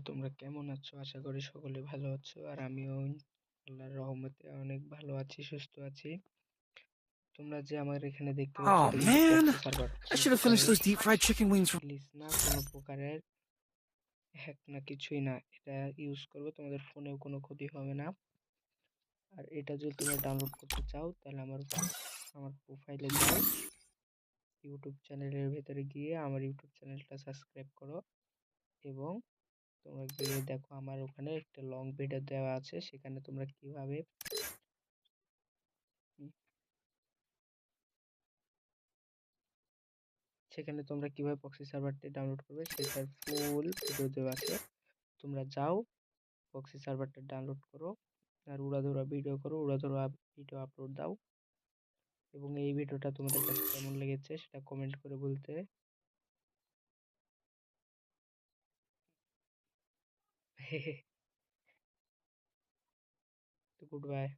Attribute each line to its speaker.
Speaker 1: তোমরা কেমন আছো? আশা করি সকলে ভালো আছো। আর আমিও আল্লাহর রহমতে অনেক ভালো আছি, সুস্থ আছি। তোমরা যে আমার এখানে দেখতে পাচ্ছ,
Speaker 2: Oh
Speaker 1: এটা কিন্তু
Speaker 2: man,
Speaker 1: প্রক্সি সার্ভার।
Speaker 2: I
Speaker 1: কোনো
Speaker 2: should have finished
Speaker 1: প্রকারের
Speaker 2: those deep fried chicken wings from.
Speaker 1: Glitch না, কোনো প্রকারের হ্যাক না, কিছুই না। এটা ইউজ করবে, তোমাদের ফোনেও কোনো ক্ষতি হবে না। আর এটা যদি তোমরা ডাউনলোড করতে চাও তাহলে আমার প্রোফাইলে যাও, ইউটিউব চ্যানেলের ভেতরে গিয়ে আমার ইউটিউব চ্যানেলটা সাবস্ক্রাইব করো এবং তোমরা গিয়ে দেখো আমার ওখানে একটা লং ভিডিও দেওয়া আছে। সেখানে তোমরা কিভাবে প্রক্সি সার্ভারটি ডাউনলোড করবে সেটার ফুল ভিডিও দেওয়া আছে। তোমরা যাও, প্রক্সি সার্ভারটা ডাউনলোড করো আর উড়াধুরা ভিডিও করো, উড়াধুরা ভিডিও আপলোড দাও। এবং এই ভিডিওটা তোমাদের কাছে কেমন লেগেছে সেটা কমেন্ট করে বলতে। তো গুড বাই।